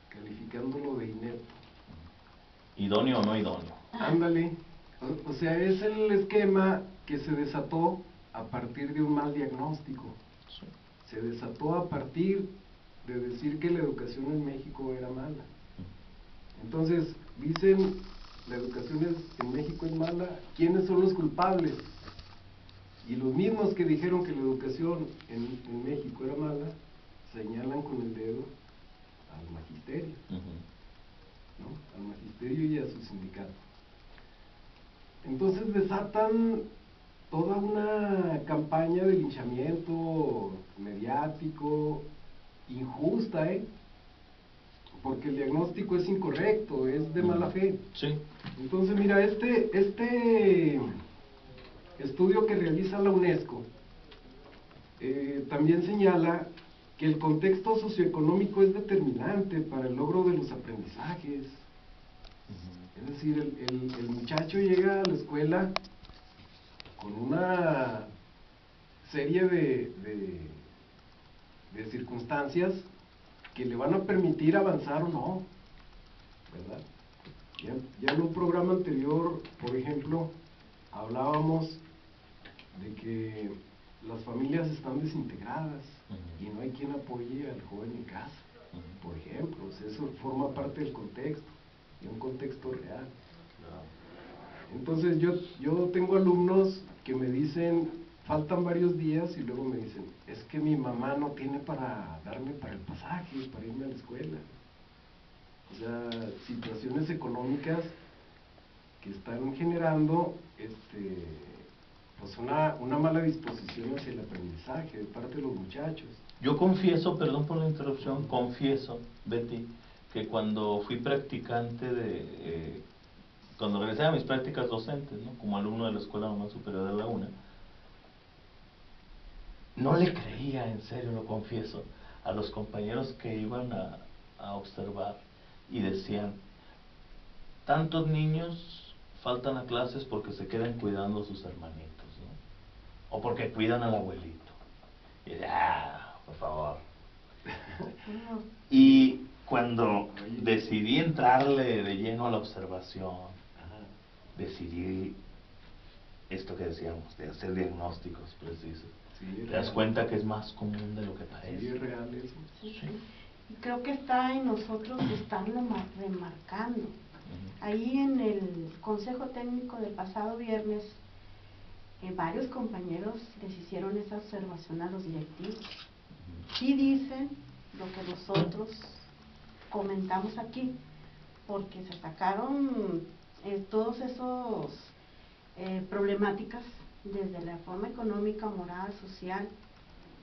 calificándolo de inepto. ¿Idóneo o no idóneo? Ándale, o sea, es el esquema que se desató a partir de un mal diagnóstico. Sí. Se desató a partir de decir que la educación en México era mala. Entonces, dicen, la educación en México es mala, ¿quiénes son los culpables? Y los mismos que dijeron que la educación en México era mala, señalan con el dedo al magisterio, ¿no? Al magisterio y a su sindicato. Entonces desatan toda una campaña de linchamiento mediático, injusta, porque el diagnóstico es incorrecto, es de mala fe. Sí. Entonces, mira, este estudio que realiza la UNESCO también señala que el contexto socioeconómico es determinante para el logro de los aprendizajes. Es decir, el muchacho llega a la escuela con una serie de circunstancias que le van a permitir avanzar o no, ¿verdad? Ya en un programa anterior, por ejemplo, hablábamos de que las familias están desintegradas y no hay quien apoye al joven en casa, por ejemplo. O sea, eso forma parte del contexto, de un contexto real. Entonces yo tengo alumnos que me dicen, faltan varios días, y luego me dicen, es que mi mamá no tiene para darme para el pasaje, para irme a la escuela. O sea, situaciones económicas que están generando pues una mala disposición hacia el aprendizaje de parte de los muchachos. Yo confieso, perdón por la interrupción, confieso, Betty, que cuando fui practicante cuando regresé a mis prácticas docentes, ¿no?, como alumno de la Escuela Normal Superior de Laguna, no le creía, en serio, lo confieso, a los compañeros que iban a observar y decían, tantos niños faltan a clases porque se quedan cuidando a sus hermanitos, ¿no?, o porque cuidan al abuelito. Y por favor. Y cuando decidí entrarle de lleno a la observación, decidí esto que decíamos, de hacer diagnósticos precisos. Sí, te das cuenta que es más común de lo que parece. Sí, es real eso. Sí. Y creo que está en nosotros estarlo remarcando. Ahí en el consejo técnico del pasado viernes, varios compañeros les hicieron esa observación a los directivos. Sí dicen lo que nosotros comentamos aquí, porque se sacaron todos esos problemáticas desde la forma económica, moral, social.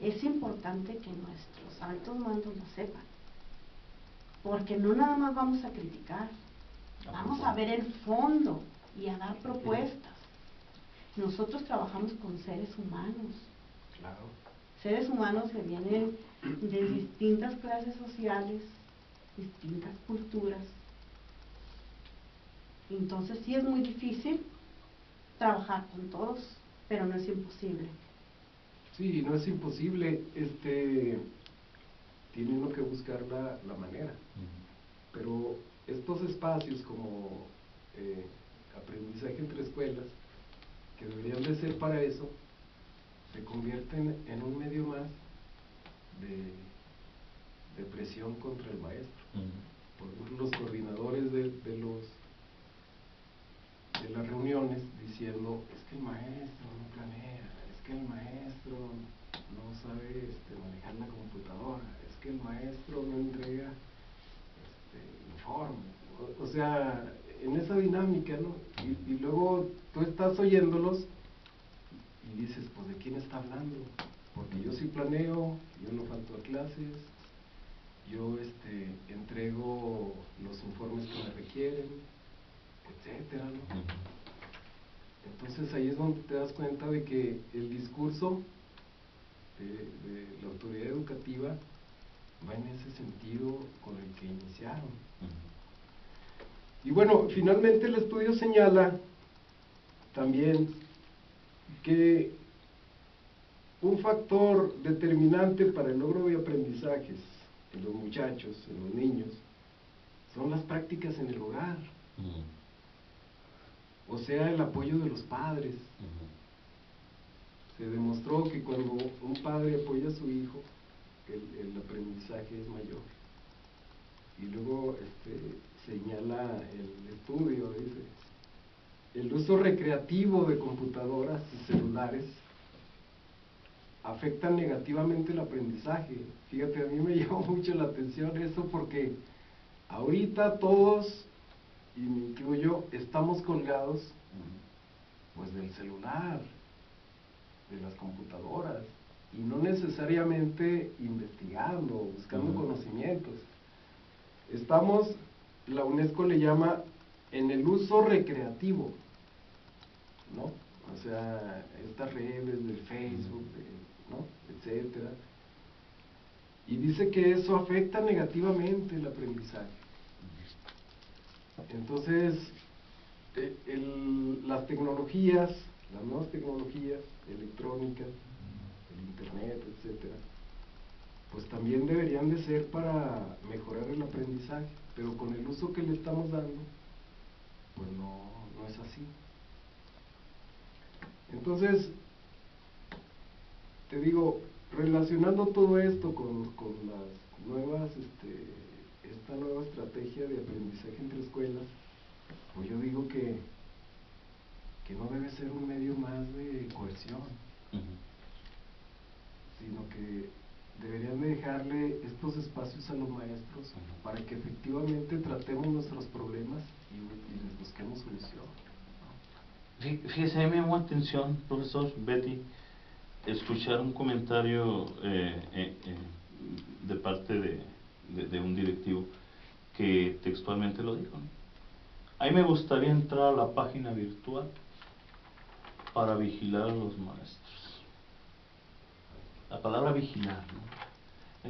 Es importante que nuestros altos mandos lo sepan, porque no nada más vamos a criticar, vamos a ver el fondo y a dar propuestas. Nosotros trabajamos con seres humanos. Claro. Seres humanos que vienen de distintas clases sociales, distintas culturas. Entonces sí es muy difícil trabajar con todos, pero no es imposible. Sí, no es imposible, tiene uno que buscar la manera. Pero estos espacios como aprendizaje entre escuelas, que deberían de ser para eso, se convierten en un medio más de presión contra el maestro. Por ejemplo, los coordinadores de las reuniones diciendo, es que el maestro no planea, es que el maestro no sabe manejar la computadora, es que el maestro no entrega informes. O sea, en esa dinámica, ¿no? Y luego tú estás oyéndolos y dices, pues ¿de quién está hablando? Porque yo sí planeo, yo no falto a clases, yo entrego los informes que me requieren, etcétera, ¿no? Entonces ahí es donde te das cuenta de que el discurso de la autoridad educativa va en ese sentido con el que iniciaron. Y bueno, finalmente el estudio señala también que un factor determinante para el logro de aprendizajes en los muchachos, en los niños, son las prácticas en el hogar. O sea, el apoyo de los padres. Se demostró que cuando un padre apoya a su hijo, el aprendizaje es mayor. Y luego señala el estudio, dice, el uso recreativo de computadoras y celulares afecta negativamente el aprendizaje. Fíjate, a mí me llamó mucho la atención eso porque ahorita todos, y me incluyo, estamos colgados pues del celular, de las computadoras, y no necesariamente investigando, buscando conocimientos. Estamos, la UNESCO le llama en el uso recreativo, ¿no? O sea, estas redes del Facebook, ¿no? Etcétera. Y dice que eso afecta negativamente el aprendizaje. Entonces, las tecnologías, las nuevas tecnologías electrónicas, el internet, etcétera, pues también deberían de ser para mejorar el aprendizaje, pero con el uso que le estamos dando, pues no es así. Entonces, te digo, relacionando todo esto con las nuevas, esta nueva estrategia de aprendizaje entre escuelas, pues yo digo que no debe ser un medio más de coerción, sino que deberían de dejarle estos espacios a los maestros para que efectivamente tratemos nuestros problemas y les busquemos solución. Fíjese, a mí me llamó la atención, profesor Betty, escuchar un comentario de parte de un directivo que textualmente lo dijo, ¿no? A mí me gustaría entrar a la página virtual para vigilar a los maestros. La palabra vigilar, ¿no?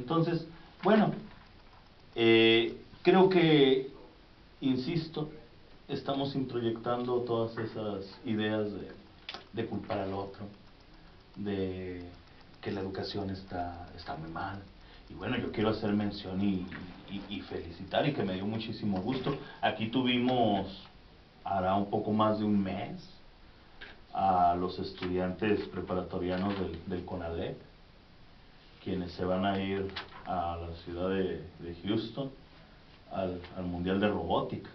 Entonces, bueno, creo que, insisto, estamos introyectando todas esas ideas de culpar al otro, de que la educación está muy mal. Y bueno, yo quiero hacer mención y felicitar, y que me dio muchísimo gusto. Aquí tuvimos, hará un poco más de un mes, a los estudiantes preparatorianos del CONALEP, quienes se van a ir a la ciudad de Houston al Mundial de Robótica.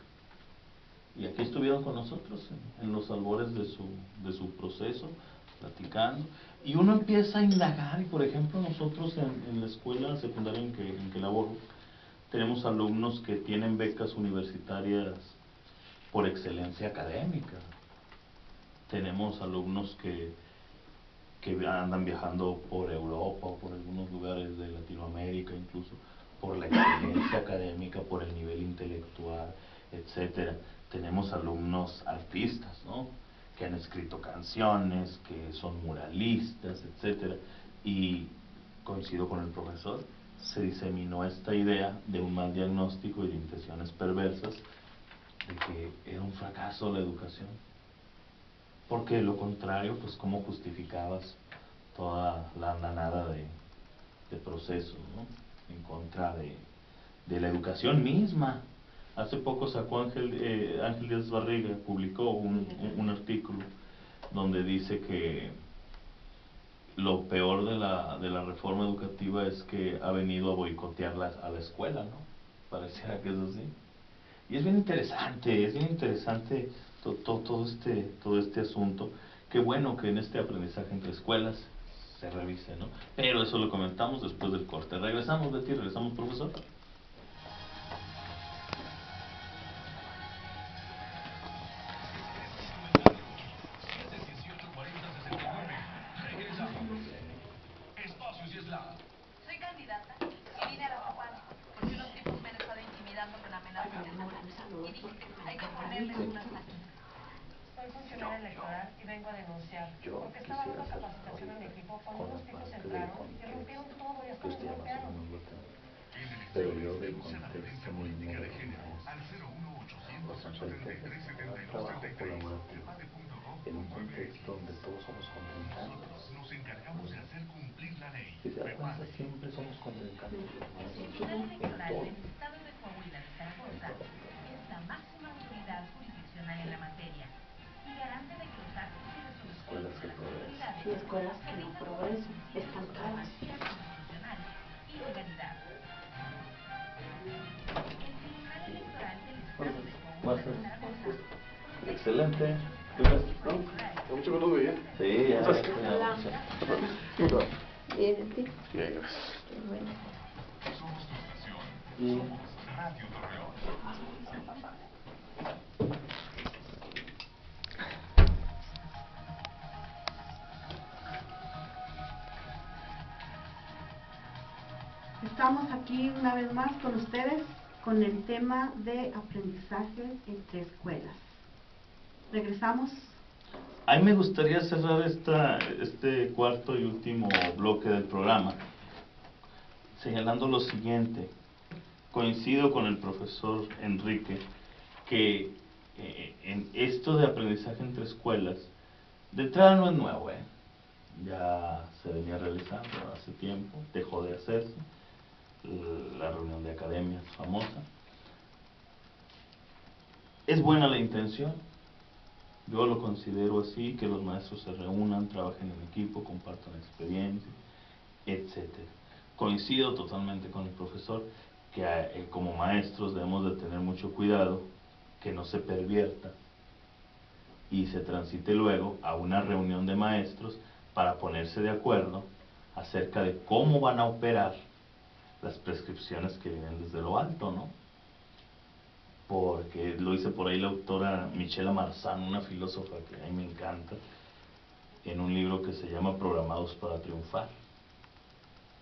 Y aquí estuvieron con nosotros en los albores de su proceso, platicando. Y uno empieza a indagar, y por ejemplo nosotros en la escuela secundaria en que laboro, tenemos alumnos que tienen becas universitarias por excelencia académica. Tenemos alumnos que andan viajando por Europa o por algunos lugares de Latinoamérica, incluso por la excelencia académica, por el nivel intelectual, etcétera. Tenemos alumnos artistas, ¿no?, que han escrito canciones, que son muralistas, etcétera. Y coincido con el profesor, se diseminó esta idea de un mal diagnóstico y de intenciones perversas, de que era un fracaso la educación. Porque de lo contrario, pues cómo justificabas toda la andanada de procesos, ¿no?, en contra de la educación misma. Hace poco sacó Ángel Díaz Barriga, publicó un artículo donde dice que lo peor de la reforma educativa es que ha venido a boicotear a la escuela, ¿no? Pareciera que es así. Y es bien interesante todo este asunto. Qué bueno que en este aprendizaje entre escuelas se revise, ¿no? Pero eso lo comentamos después del corte. Regresamos, Betty, regresamos, profesor. Soy candidata y vine a la Zapan porque unos tipos me han estado intimidando con amenazas de seguridad y dije, hay que ponerles una salida. Soy funcionaria electoral y vengo a denunciar porque estaba dando capacitación a mi equipo cuando unos tipos entraron y rompieron todo y hasta nos golpearon. pero yo de contexto mismo de los maestros, por ejemplo, un trabajo colaborativo en un contexto donde todos somos contrincantes. Si se da cuenta, siempre somos contrincantes los maestros, en todo. Es la máxima autoridad jurisdiccional en la materia y garante de que los actos y resoluciones Escuelas que progresan. Sí, escuelas que no progresan, estancadas. constitucional y legalidad. El Tribunal Electoral del Estado de Coahuila de Zaragoza. Excelente. ¿Qué ves? Mucho que no veía. Sí, ya. Hola. Bien, ¿sí? Bien, gracias. Qué bueno. Somos tu estación. Y Somos Radio Torreón. Estamos aquí una vez más con ustedes con el tema de aprendizaje entre escuelas. Regresamos. a mí me gustaría cerrar este cuarto y último bloque del programa señalando lo siguiente. Coincido con el profesor Enrique que en esto de aprendizaje entre escuelas, de entrada no es nuevo, ya se venía realizando hace tiempo, dejó de hacerse, la reunión de academias famosa. Es buena la intención, yo lo considero así, que los maestros se reúnan, trabajen en equipo, compartan experiencias, etc. Coincido totalmente con el profesor que como maestros debemos de tener mucho cuidado que no se pervierta y se transite luego a una reunión de maestros para ponerse de acuerdo acerca de cómo van a operar las prescripciones que vienen desde lo alto, ¿no? Porque lo dice por ahí la autora Michela Marzano, una filósofa que a mí me encanta, en un libro que se llama Programados para Triunfar.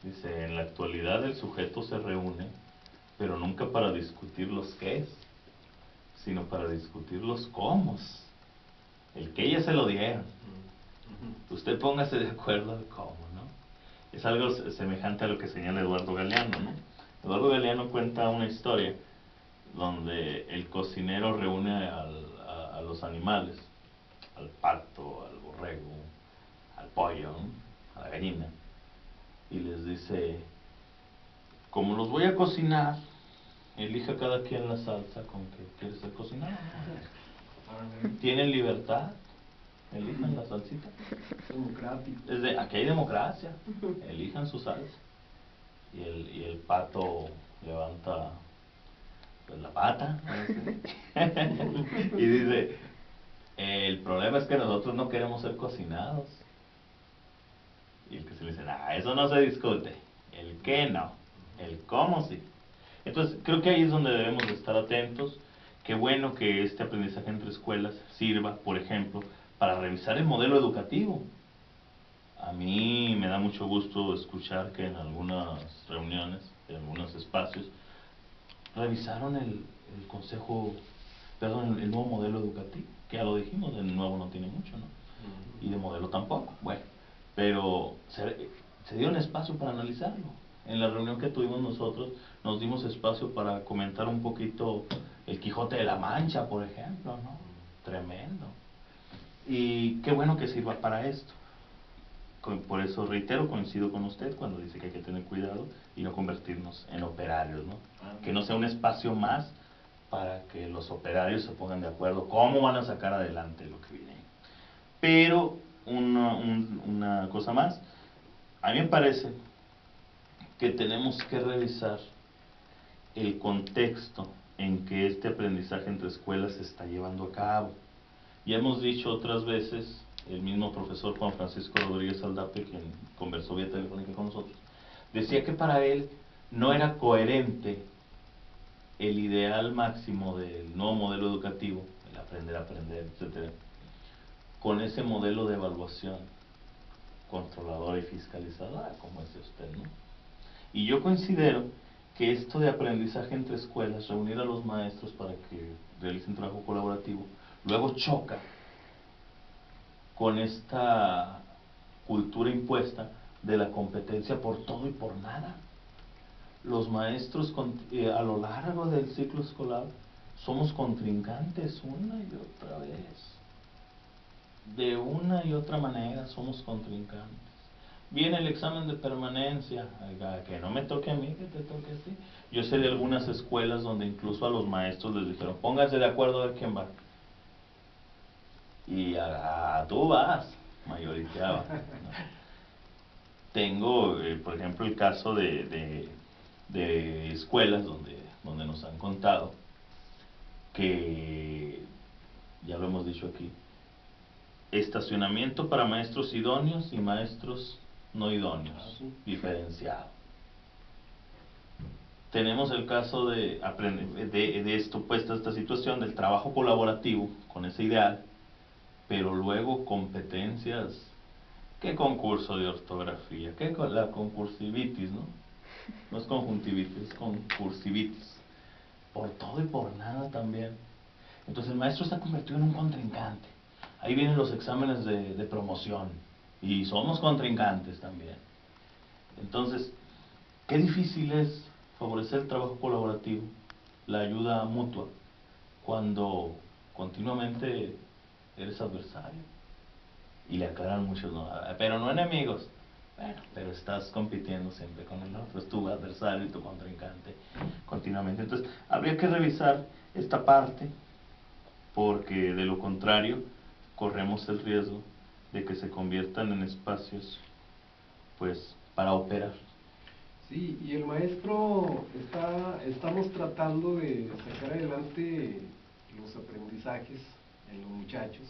Dice, en la actualidad el sujeto se reúne, pero nunca para discutir los qués, sino para discutir los cómo. El qué ya se lo dieron. Usted póngase de acuerdo de cómo, ¿no? Es algo semejante a lo que señala Eduardo Galeano, ¿no? Eduardo Galeano cuenta una historia donde el cocinero reúne a los animales, al pato, al borrego, al pollo, ¿no? A la gallina, y les dice, como los voy a cocinar, elija cada quien la salsa con que quiere ser cocinado. ¿Tienen libertad? Elijan la salsita. Democrático. Aquí hay democracia. Elijan su salsa. Y el pato levanta pues, la pata, ¿no? Y dice, el problema es que nosotros no queremos ser cocinados. Y el que se le dice, eso no se discute. El qué no, el cómo sí. Entonces, creo que ahí es donde debemos de estar atentos. Qué bueno que este aprendizaje entre escuelas sirva, por ejemplo, para revisar el modelo educativo. A mí me da mucho gusto escuchar que en algunas reuniones, en algunos espacios, revisaron el nuevo modelo educativo, que ya lo dijimos, el nuevo no tiene mucho, ¿no? Y de modelo tampoco, bueno, pero se dieron espacio para analizarlo. En la reunión que tuvimos nosotros, nos dimos espacio para comentar un poquito el Quijote de la Mancha, por ejemplo, ¿no? Tremendo. Y qué bueno que sirva para esto. Por eso reitero, coincido con usted cuando dice que hay que tener cuidado y no convertirnos en operarios, ¿no? Que no sea un espacio más para que los operarios se pongan de acuerdo cómo van a sacar adelante lo que viene. Pero una cosa más, a mí me parece que tenemos que revisar el contexto en que este aprendizaje entre escuelas se está llevando a cabo. Ya hemos dicho otras veces, el mismo profesor Juan Francisco Rodríguez Aldape, quien conversó vía telefónica con nosotros, decía que para él no era coherente el ideal máximo del nuevo modelo educativo, el aprender, etc., con ese modelo de evaluación controladora y fiscalizadora, como dice usted, ¿no? Y yo considero que esto de aprendizaje entre escuelas, reunir a los maestros para que realicen trabajo colaborativo, luego choca con esta cultura impuesta de la competencia por todo y por nada. los maestros a lo largo del ciclo escolar somos contrincantes una y otra vez. De una y otra manera somos contrincantes. Viene el examen de permanencia, que no me toque a mí, que te toque a ti. Yo sé de algunas escuelas donde incluso a los maestros les dijeron, pónganse de acuerdo a ver quién va. Y tú vas, mayoriteaba, ¿no? Tengo, por ejemplo, el caso de escuelas donde nos han contado que, ya lo hemos dicho aquí, estacionamiento para maestros idóneos y maestros no idóneos, diferenciado. Tenemos el caso de esto, puesta esta situación del trabajo colaborativo con ese ideal, pero luego competencias, ¿qué concurso de ortografía? ¿Qué la concursivitis, no? No es conjuntivitis, es concursivitis. Por todo y por nada también. Entonces el maestro está convertido en un contrincante. Ahí vienen los exámenes de promoción y somos contrincantes también. Entonces, qué difícil es favorecer el trabajo colaborativo, la ayuda mutua, cuando continuamente eres adversario. Y le aclaran muchos, no, pero no enemigos. Bueno, pero estás compitiendo siempre con el otro, es tu adversario y tu contrincante continuamente. Entonces, habría que revisar esta parte, porque de lo contrario corremos el riesgo de que se conviertan en espacios, pues, para operar. Sí, y el maestro estamos tratando de sacar adelante los aprendizajes en los muchachos,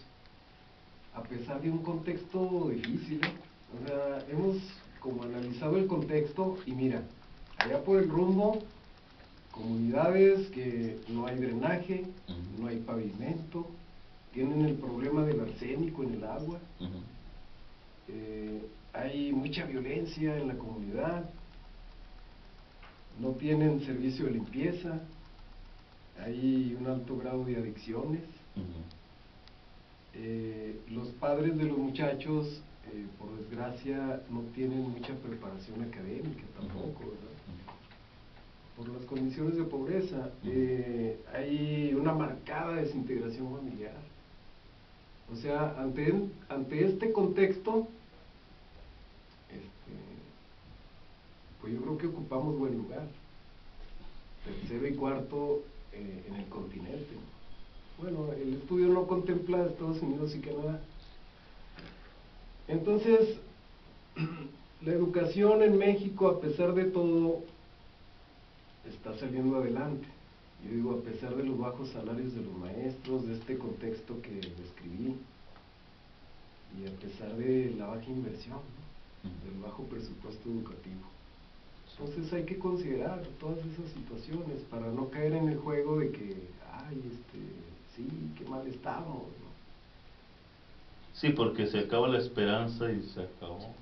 a pesar de un contexto difícil, ¿eh? O sea, hemos como analizado el contexto y mira, allá por el rumbo, comunidades que no hay drenaje, no hay pavimento, tienen el problema del arsénico en el agua, hay mucha violencia en la comunidad, no tienen servicio de limpieza, hay un alto grado de adicciones. Los padres de los muchachos, por desgracia, no tienen mucha preparación académica tampoco, ¿verdad? Por las condiciones de pobreza. Hay una marcada desintegración familiar. O sea, ante este contexto, pues yo creo que ocupamos buen lugar, tercero y cuarto en el continente. Bueno, el estudio no contempla Estados Unidos y Canadá. Entonces, la educación en México, a pesar de todo, está saliendo adelante. Yo digo, a pesar de los bajos salarios de los maestros, de este contexto que describí, y a pesar de la baja inversión, ¿no? Del bajo presupuesto educativo. Entonces hay que considerar todas esas situaciones para no caer en el juego de que, ay, sí, qué mal estamos, ¿no? Sí, porque se acaba la esperanza y se acabó,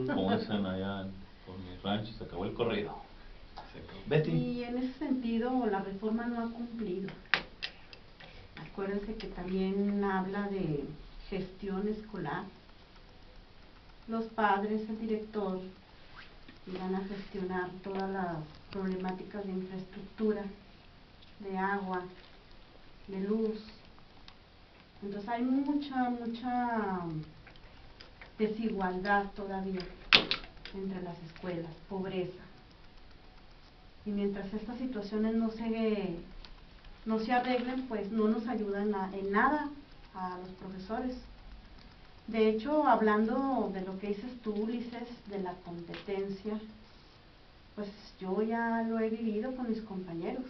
como dicen allá por mi rancho, se acabó el corrido. Betty. Y en ese sentido la reforma no ha cumplido. Acuérdense que también habla de gestión escolar. Los padres, el director, van a gestionar todas las problemáticas de infraestructura, de agua, de luz. Entonces hay mucha desigualdad todavía entre las escuelas, pobreza. Y mientras estas situaciones no se arreglen, pues no nos ayudan en nada a los profesores. De hecho, hablando de lo que dices tú, Ulises, de la competencia, pues yo ya lo he vivido con mis compañeros.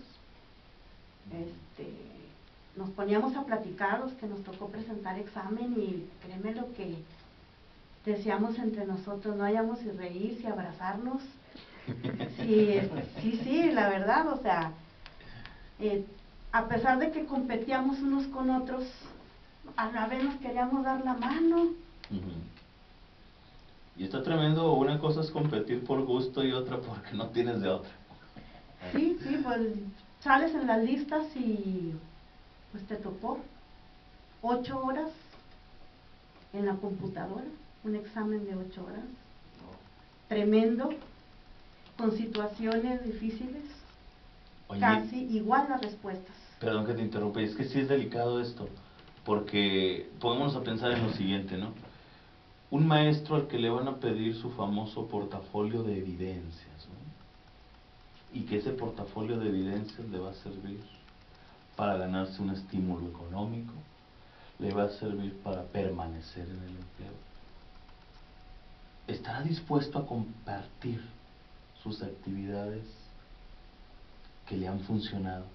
Nos poníamos a platicar los que nos tocó presentar examen y créeme lo que decíamos entre nosotros, no hayamos si reír, si abrazarnos. Sí, la verdad, o sea, a pesar de que competíamos unos con otros, a la vez nos queríamos dar la mano. Y está tremendo, una cosa es competir por gusto y otra porque no tienes de otra. Sí, pues sales en las listas y pues te tocó 8 horas en la computadora, un examen de 8 horas, tremendo. con situaciones difíciles, Oye, casi igual las respuestas. Perdón que te interrumpa, es que sí es delicado esto, porque pongámonos a pensar en lo siguiente, ¿no? Un maestro al que le van a pedir su famoso portafolio de evidencias, ¿no? Y que ese portafolio de evidencias le va a servir para ganarse un estímulo económico, le va a servir para permanecer en el empleo. ¿Estará dispuesto a compartir sus actividades que le han funcionado,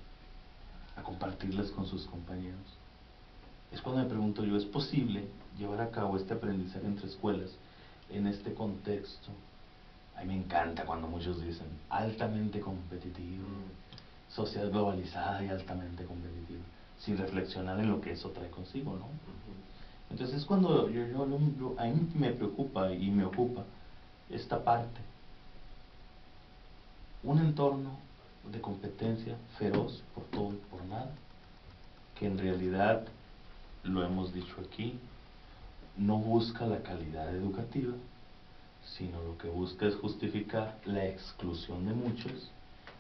a compartirlas con sus compañeros? Es cuando me pregunto yo, ¿es posible llevar a cabo este aprendizaje entre escuelas en este contexto? A mí me encanta cuando muchos dicen altamente competitivo, sociedad globalizada y altamente competitiva, sin reflexionar en lo que eso trae consigo, ¿no? Entonces es cuando a mí me preocupa y me ocupa esta parte. Un entorno de competencia feroz por todo y por nada, que en realidad, lo hemos dicho aquí, no busca la calidad educativa, sino lo que busca es justificar la exclusión de muchos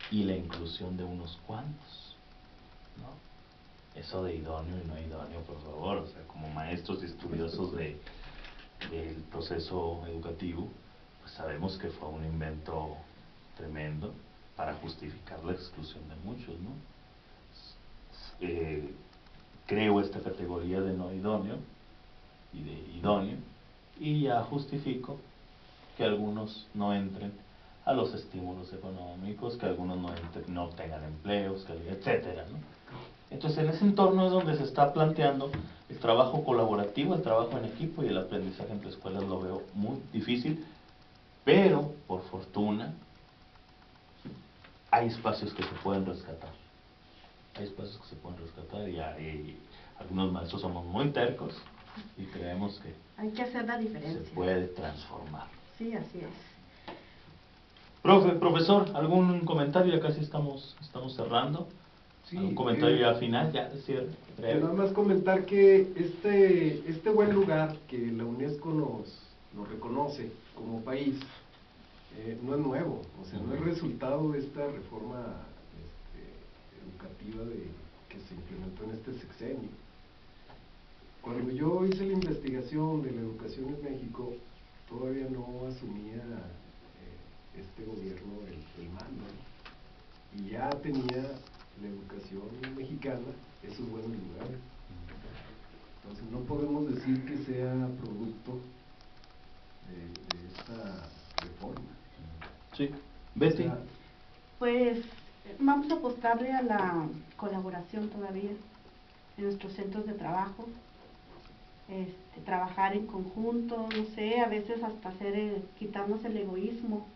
y la inclusión de unos cuantos, ¿no? Eso de idóneo y no idóneo, por favor, o sea, como maestros y estudiosos del proceso educativo, pues sabemos que fue un invento tremendo para justificar la exclusión de muchos, ¿no? Creo esta categoría de no idóneo y de idóneo, y ya justifico que algunos no entren a los estímulos económicos, que algunos no obtengan empleos, etcétera, ¿no? Entonces en ese entorno es donde se está planteando el trabajo colaborativo, el trabajo en equipo, y el aprendizaje entre escuelas lo veo muy difícil, pero por fortuna hay espacios que se pueden rescatar. Hay espacios que se pueden rescatar y algunos maestros somos muy tercos y creemos que hay que hacer la diferencia. Se puede transformar. Sí, así es. Profesor, ¿algún comentario? Ya casi estamos cerrando. Sí, ¿algún comentario ya final? Ya, es cierto. Nada más comentar que este buen lugar que la UNESCO nos reconoce como país no es nuevo, o sea, no es resultado de esta reforma educativa que se implementó en este sexenio. Cuando yo hice la investigación de la educación en México, todavía no asumía este gobierno el mando, y ya tenía la educación mexicana esos buenos lugares. Entonces no podemos decir que sea producto de esta reforma. Sí. Betty. O sea, pues vamos a apostarle a la colaboración todavía en nuestros centros de trabajo, trabajar en conjunto, no sé, a veces hasta quitarnos el egoísmo,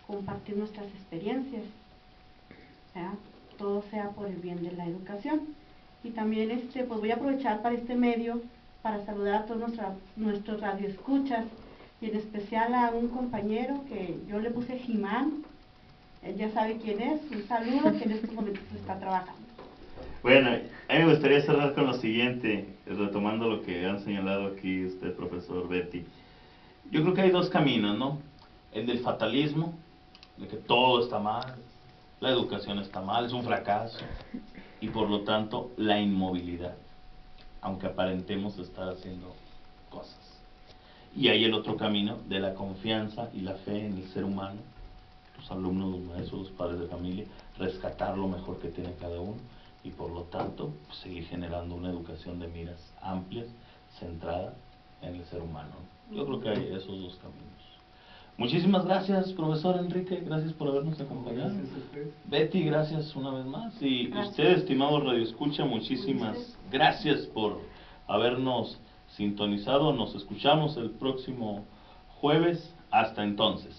compartir nuestras experiencias, ¿verdad? Todo sea por el bien de la educación. Y también pues voy a aprovechar para este medio para saludar a todos nuestros radioescuchas, y en especial a un compañero que yo le puse Jimán, él ya sabe quién es, un saludo, que en estos momentos está trabajando. Bueno, a mí me gustaría cerrar con lo siguiente, retomando lo que han señalado aquí usted, profesor Betty. Yo creo que hay dos caminos, ¿no? El del fatalismo, de que todo está mal, la educación está mal, es un fracaso, y por lo tanto la inmovilidad, aunque aparentemos estar haciendo cosas. Y hay el otro camino de la confianza y la fe en el ser humano, los alumnos, los maestros, los padres de familia, rescatar lo mejor que tiene cada uno, y por lo tanto pues, seguir generando una educación de miras amplias, centrada en el ser humano. Yo creo que hay esos dos caminos. Muchísimas gracias, profesor Enrique, gracias por habernos acompañado. Gracias a usted. Betty, gracias una vez más. Y usted, estimado radioescucha, muchísimas gracias por habernos sintonizado. Nos escuchamos el próximo jueves. Hasta entonces.